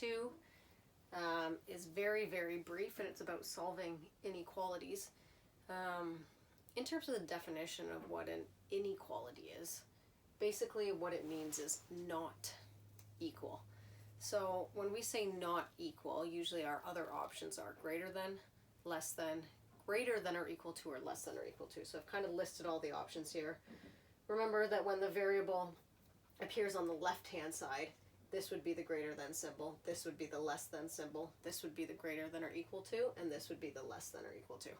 to is very, very brief, and it's about solving inequalities. In terms of the definition of what an inequality is, basically what it means is not equal. So when we say not equal, usually our other options are greater than, less than, greater than or equal to, or less than or equal to. So I've kind of listed all the options here. Remember that when the variable appears on the left-hand side, this would be the greater than symbol, this would be the less than symbol, this would be the greater than or equal to, and this would be the less than or equal to.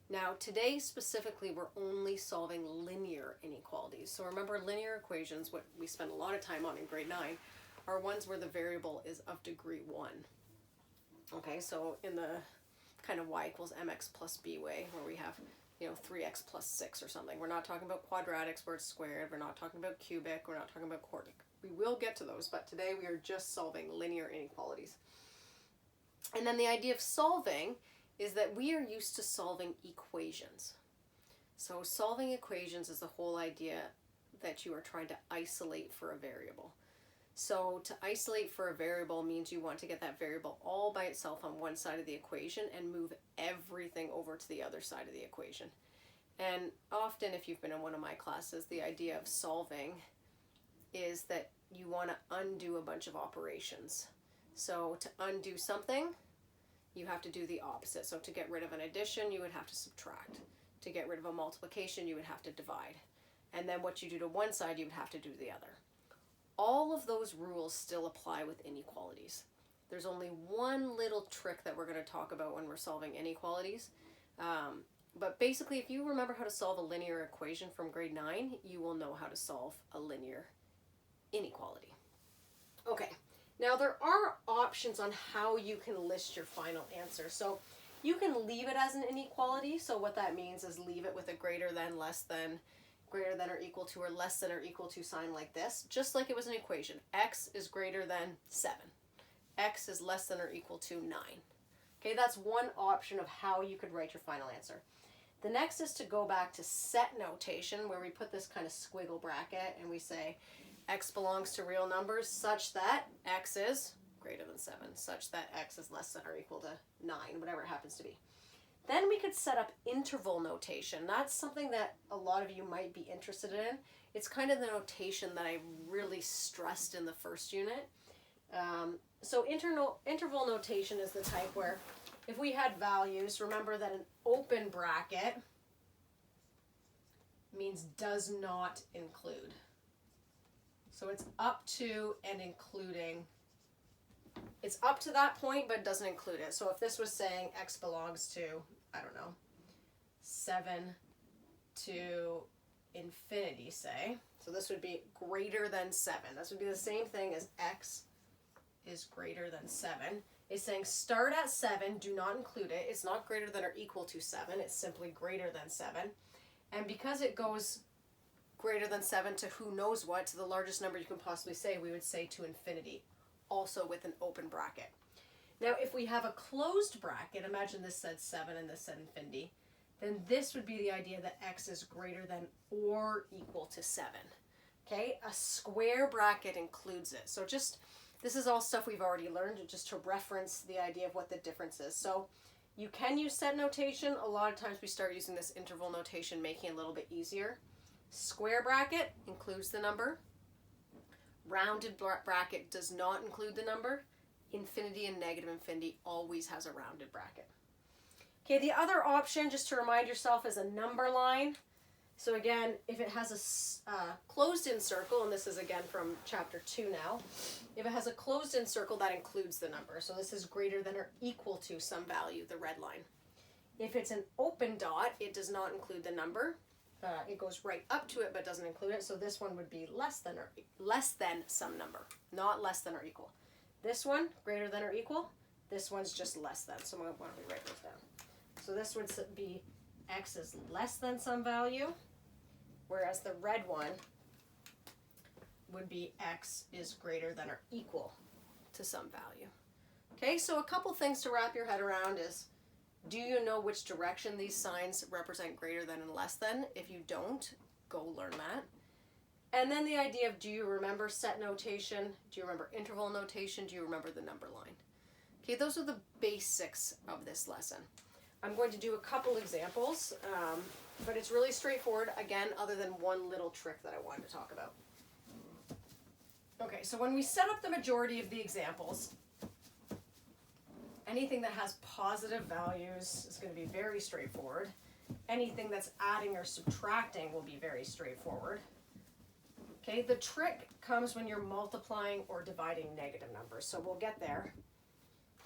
Now today specifically we're only solving linear inequalities. So remember, linear equations, what we spend a lot of time on in grade 9, are ones where the variable is of degree 1. Okay, so in the kind of y equals mx plus b way, where we have 3x plus 6 or something. We're not talking about quadratics where it's squared. We're not talking about cubic. We're not talking about quartic. We will get to those, but today we are just solving linear inequalities. And then the idea of solving is that we are used to solving equations. So solving equations is the whole idea that you are trying to isolate for a variable. So to isolate for a variable means you want to get that variable all by itself on one side of the equation and move everything over to the other side of the equation. And often, if you've been in one of my classes, the idea of solving is that you want to undo a bunch of operations. So to undo something, you have to do the opposite. So to get rid of an addition, you would have to subtract. To get rid of a multiplication, you would have to divide. And then what you do to one side, you would have to do to the other. All of those rules still apply with inequalities. There's only one little trick that we're going to talk about when we're solving inequalities. But basically, if you remember how to solve a linear equation from grade 9, you will know how to solve a linear inequality. Okay, now there are options on how you can list your final answer. So you can leave it as an inequality. So what that means is leave it with a greater than, less than, greater than or equal to, or less than or equal to sign like this, just like it was an equation. X is greater than 7. X is less than or equal to 9. Okay, that's one option of how you could write your final answer. The next is to go back to set notation, where we put this kind of squiggle bracket and we say X belongs to real numbers such that X is greater than 7, such that X is less than or equal to 9, whatever it happens to be. Then we could set up interval notation. That's something that a lot of you might be interested in. It's kind of the notation that I really stressed in the first unit. So interval notation is the type where if we had values, remember that an open bracket means does not include. So it's up to and including. It's up to that point, but doesn't include it. So if this was saying X belongs to, I don't know, 7 to infinity, say. So this would be greater than 7. This would be the same thing as X is greater than 7. It's saying start at 7, do not include it. It's not greater than or equal to 7. It's simply greater than 7. And because it goes greater than 7 to who knows what, to the largest number you can possibly say, we would say to infinity, also with an open bracket. Now, if we have a closed bracket, imagine this said 7 and this said infinity, then this would be the idea that X is greater than or equal to 7. Okay, a square bracket includes it. So this is all stuff we've already learned, just to reference the idea of what the difference is. So you can use set notation. A lot of times we start using this interval notation, making it a little bit easier. Square bracket includes the number. Rounded bracket does not include the number. Infinity and negative infinity always has a rounded bracket. Okay, the other option, just to remind yourself, is a number line. So again, if it has a closed-in circle, and this is again from chapter 2 now, if it has a closed-in circle, that includes the number. So this is greater than or equal to some value, the red line. If it's an open dot, it does not include the number. It goes right up to it but doesn't include it. So this one would be less than some number, not less than or equal. This one, greater than or equal. This one's just less than. So why don't we write those down? So this would be X is less than some value, whereas the red one would be X is greater than or equal to some value. Okay, so a couple things to wrap your head around is, do you know which direction these signs represent greater than and less than? If you don't, go learn that. And then the idea of, do you remember set notation? Do you remember interval notation? Do you remember the number line? Okay, those are the basics of this lesson. I'm going to do a couple examples, but it's really straightforward, again, other than one little trick that I wanted to talk about. Okay, so when we set up the majority of the examples, anything that has positive values is going to be very straightforward. Anything that's adding or subtracting will be very straightforward. Okay, the trick comes when you're multiplying or dividing negative numbers, so we'll get there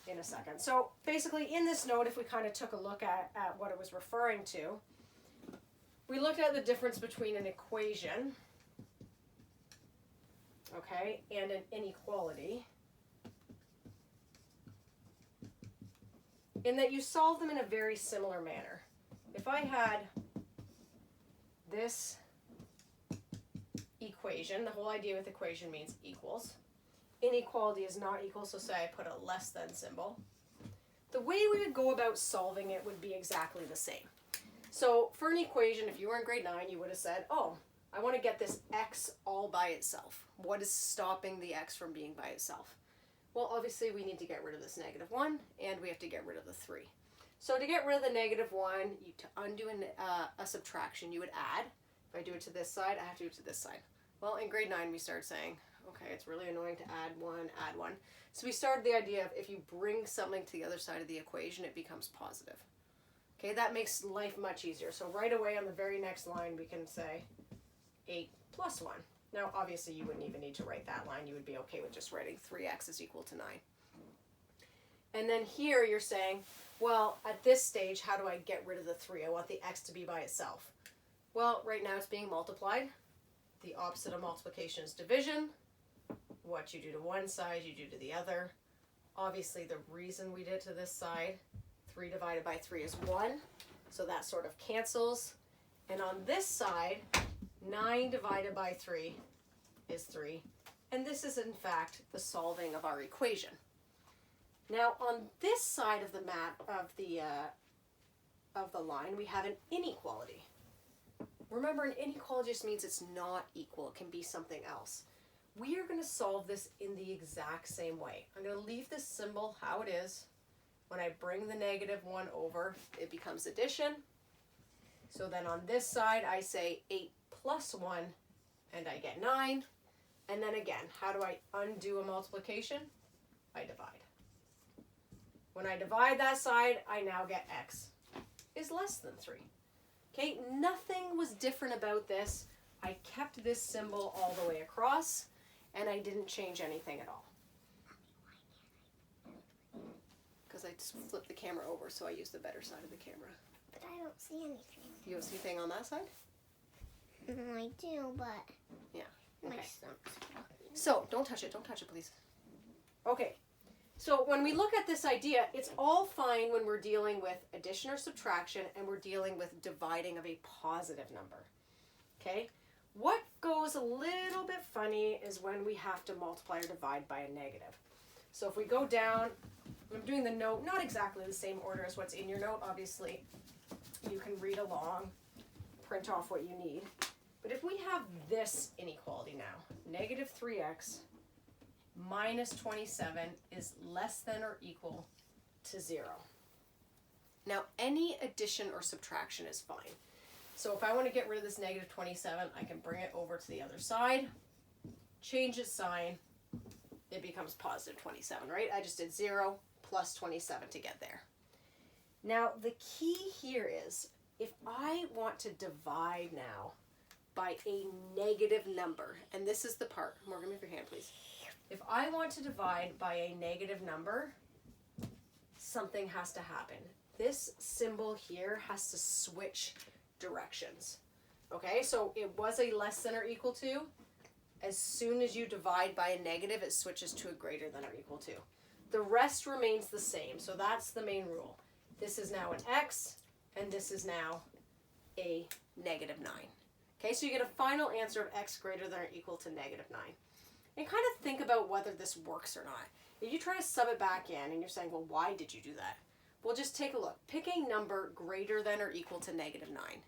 in a second. So basically in this note, if we kind of took a look at what it was referring to, we looked at the difference between an equation, okay, and an inequality, in that you solve them in a very similar manner. If I had this equation, the whole idea with equation means equals. Inequality is not equal, so say I put a less than symbol. The way we would go about solving it would be exactly the same. So for an equation, if you were in grade 9, you would have said, oh, I want to get this x all by itself. What is stopping the x from being by itself? Well, obviously we need to get rid of this -1, and we have to get rid of the 3. So to get rid of the -1, to undo a subtraction, you would add. If I do it to this side, I have to do it to this side. Well, in grade 9, we start saying, okay, it's really annoying to add 1. So we started the idea of if you bring something to the other side of the equation, it becomes positive. Okay, that makes life much easier. So right away on the very next line, we can say 8 plus 1. Now, obviously, you wouldn't even need to write that line. You would be okay with just writing 3x is equal to 9. And then here you're saying, well, at this stage, how do I get rid of the 3? I want the x to be by itself. Well, right now it's being multiplied. The opposite of multiplication is division. What you do to one side, you do to the other. Obviously, the reason we did it to this side, 3 divided by 3 is 1. So that sort of cancels. And on this side, 9 divided by 3 is 3. And this is, in fact, the solving of our equation. Now, on this side of the map of the line, we have an inequality. Remember, an inequality just means it's not equal. It can be something else. We are going to solve this in the exact same way. I'm going to leave this symbol how it is. When I bring the -1 over, it becomes addition. So then on this side, I say 8 plus 1, and I get 9. And then again, how do I undo a multiplication? I divide. When I divide that side, I now get x is less than 3. Okay, nothing was different about this. I kept this symbol all the way across, and I didn't change anything at all. Because I just flipped the camera over, so I used the better side of the camera. But I don't see anything. You don't see anything on that side? I do, but yeah. my Okay. stomach's blocking. So, don't touch it, please. Okay, so when we look at this idea, it's all fine when we're dealing with addition or subtraction and we're dealing with dividing of a positive number. Okay, what goes a little bit funny is when we have to multiply or divide by a negative. So if we go down, I'm doing the note, not exactly the same order as what's in your note, obviously. You can read along, print off what you need. But if we have this inequality now, -3x minus 27 is less than or equal to 0. Now, any addition or subtraction is fine. So if I want to get rid of this -27, I can bring it over to the other side, change its sign, it becomes positive 27, right? I just did 0 plus 27 to get there. Now, the key here is, if I want to divide now by a negative number, and this is the part, Morgan, move your hand, please. If I want to divide by a negative number, something has to happen. This symbol here has to switch directions. Okay, so it was a less than or equal to. As soon as you divide by a negative, it switches to a greater than or equal to. The rest remains the same, so that's the main rule. This is now an x, and this is now a -9. Okay, so you get a final answer of x greater than or equal to -9. And kind of think about whether this works or not. If you try to sub it back in and you're saying, well, why did you do that? Well, just take a look. Pick a number greater than or equal to -9.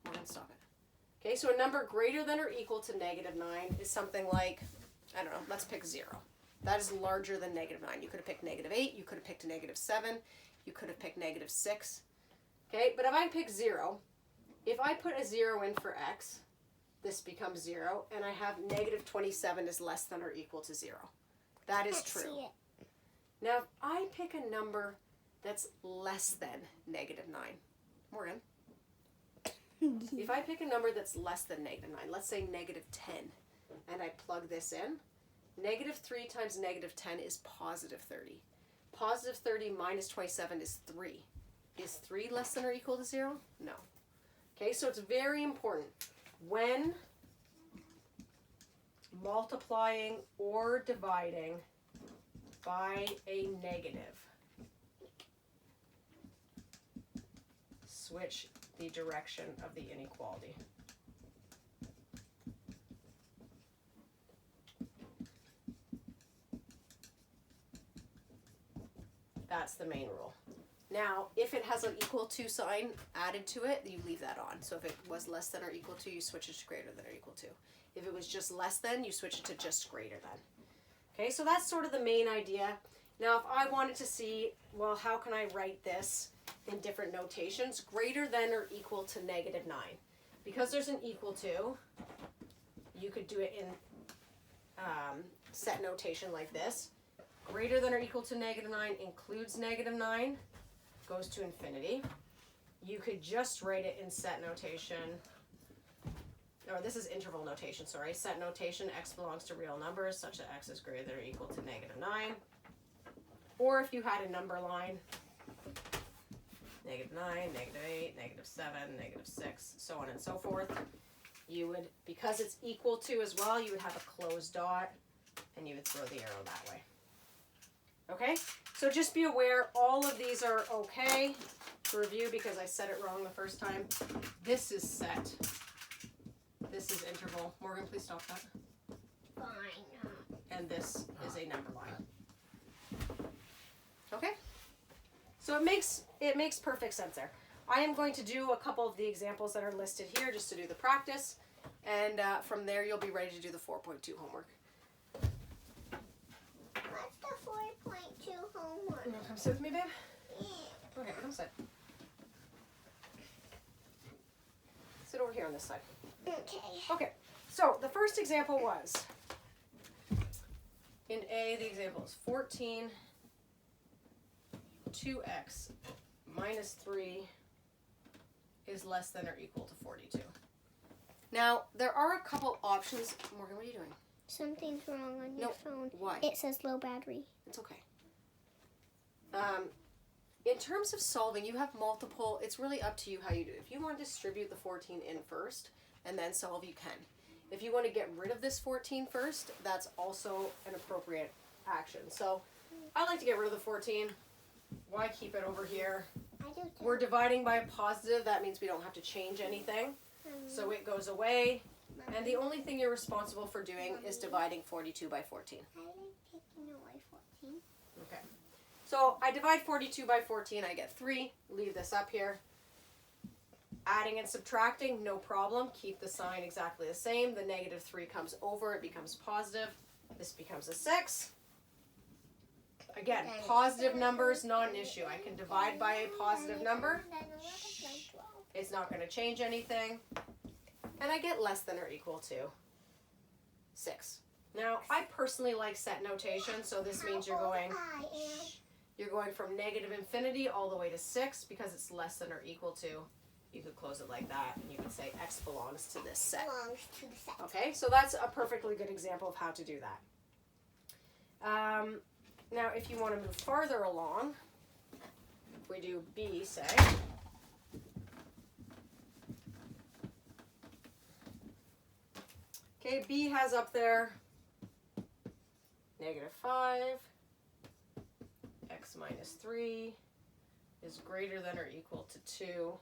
We're going to stop it. Okay, so a number greater than or equal to negative 9 is something like, I don't know, let's pick 0. That is larger than negative 9. You could have picked negative 8, you could have picked a negative 7, you could have picked negative 6. Okay, but if I pick 0, if I put a 0 in for x, this becomes 0, and I have negative 27 is less than or equal to 0. That is true. See it. Now, if I pick a number that's less than negative 9, Morgan, if I pick a number that's less than negative 9, let's say negative 10, and I plug this in, negative 3 times negative 10 is positive 30. Positive 30 minus 27 is 3. Is 3 less than or equal to 0? No. Okay, so it's very important when multiplying or dividing by a negative, switch the direction of the inequality. That's the main rule. Now, if it has an equal to sign added to it, you leave that on. So if it was less than or equal to, you switch it to greater than or equal to. If it was just less than, you switch it to just greater than. Okay, so that's sort of the main idea. Now, if I wanted to see, well, how can I write this in different notations? Greater than or equal to negative 9. Because there's an equal to, you could do it in set notation like this. Greater than or equal to negative 9 includes negative 9, goes to infinity. You could just write it in set notation, or this is interval notation, sorry. Set notation, x belongs to real numbers such that x is greater than or equal to negative 9. Or if you had a number line, negative 9, negative 8, negative 7, negative 6, so on and so forth, you would, because it's equal to as well, you would have a closed dot, and you would throw the arrow that way. Okay, so just be aware all of these are okay to review because I said it wrong the first time. This is set. This is interval. Morgan, please stop that. Fine. And this is a number line. Okay, so it makes perfect sense there. I am going to do a couple of the examples that are listed here just to do the practice, and from there you'll be ready to do the 4.2 homework. What's the 4.2 homework? You want to come sit with me, babe? Yeah. Okay, come sit. Sit over here on this side. Okay. Okay, so the first example was, in A, the example is 14, 2x minus 3 is less than or equal to 42. Now, there are a couple options. Morgan, what are you doing? Something's wrong on your phone. Why? It says low battery. It's okay. In terms of solving, you have multiple, it's really up to you how you do it. If you want to distribute the 14 in first and then solve, you can. If you want to get rid of this 14 first, that's also an appropriate action. So I like to get rid of the 14. Why keep it over here? I do too. We're dividing by a positive. That means we don't have to change anything. So it goes away. And the only thing you're responsible for doing is dividing 42 by 14. I like taking away 14. Okay. So I divide 42 by 14, I get 3. Leave this up here. Adding and subtracting, no problem. Keep the sign exactly the same. The negative 3 comes over, it becomes positive. This becomes a 6. Again, positive numbers, not an issue. I can divide by a positive number. It's not going to change anything. And I get less than or equal to 6. Now, I personally like set notation, so this means you're going from negative infinity all the way to 6 because it's less than or equal to. You could close it like that, and you could say x belongs to this set. Belongs to the set. Okay, so that's a perfectly good example of how to do that. Now, if you want to move farther along, if we do B, say, okay, B has up there negative 5, x minus 3 is greater than or equal to 2,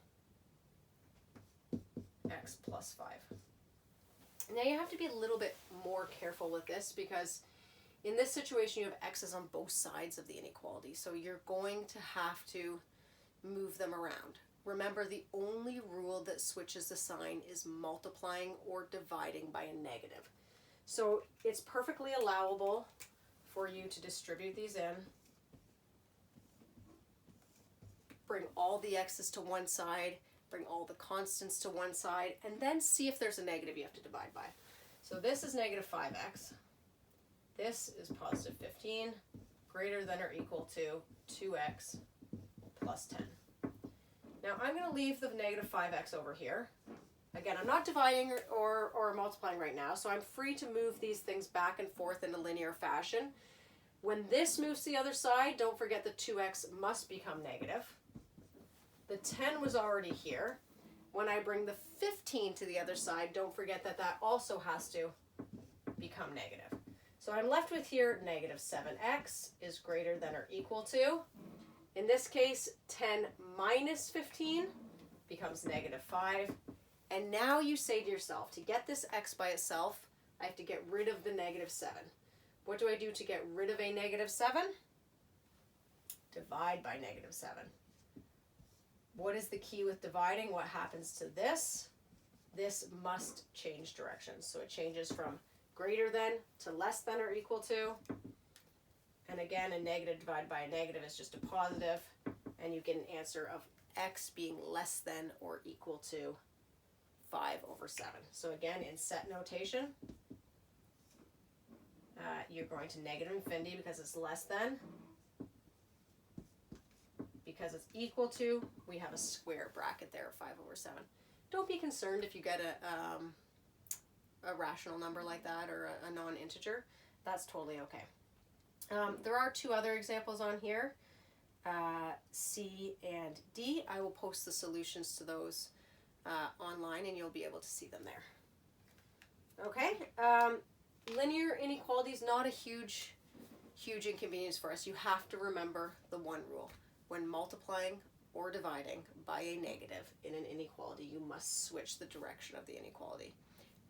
x plus 5. Now you have to be a little bit more careful with this because in this situation you have x's on both sides of the inequality, so you're going to have to move them around. remember the only rule that switches the sign is multiplying or dividing by a negative. So it's perfectly allowable for you to distribute these in, bring all the x's to one side, bring all the constants to one side, and then see if there's a negative you have to divide by. So this is negative 5x. This is positive 15, greater than or equal to 2x plus 10. Now I'm going to leave the negative 5x over here. Again, I'm not dividing or multiplying right now, so I'm free to move these things back and forth in a linear fashion. When this moves to the other side, don't forget the 2x must become negative. The 10 was already here. When I bring the 15 to the other side, don't forget that that also has to become negative. So I'm left with here negative 7x is greater than or equal to, in this case, 10 minus 15 becomes negative 5. And now you say to yourself, to get this x by itself, I have to get rid of the negative 7. What do I do to get rid of a negative 7? Divide by negative 7. What is the key with dividing? What happens to this? This must change directions. So it changes from greater than to less than or equal to. And again, a negative divided by a negative is just a positive. And you get an answer of x being less than or equal to 5 over 7. So again, in set notation, you're going to negative infinity because it's less than. Because it's equal to, we have a square bracket there of 5 over 7. Don't be concerned if you get a rational number like that or a non-integer. That's totally okay. There are two other examples on here, C and D. I will post the solutions to those online and you'll be able to see them there. Okay, linear inequality is not a huge inconvenience for us. You have to remember the one rule. When multiplying or dividing by a negative in an inequality, you must switch the direction of the inequality.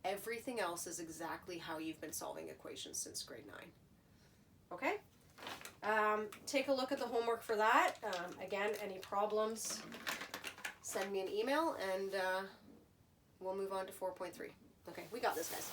Everything else is exactly how you've been solving equations since grade 9. Okay? Take a look at the homework for that. Again, any problems, send me an email and we'll move on to 4.3. Okay, we got this, guys.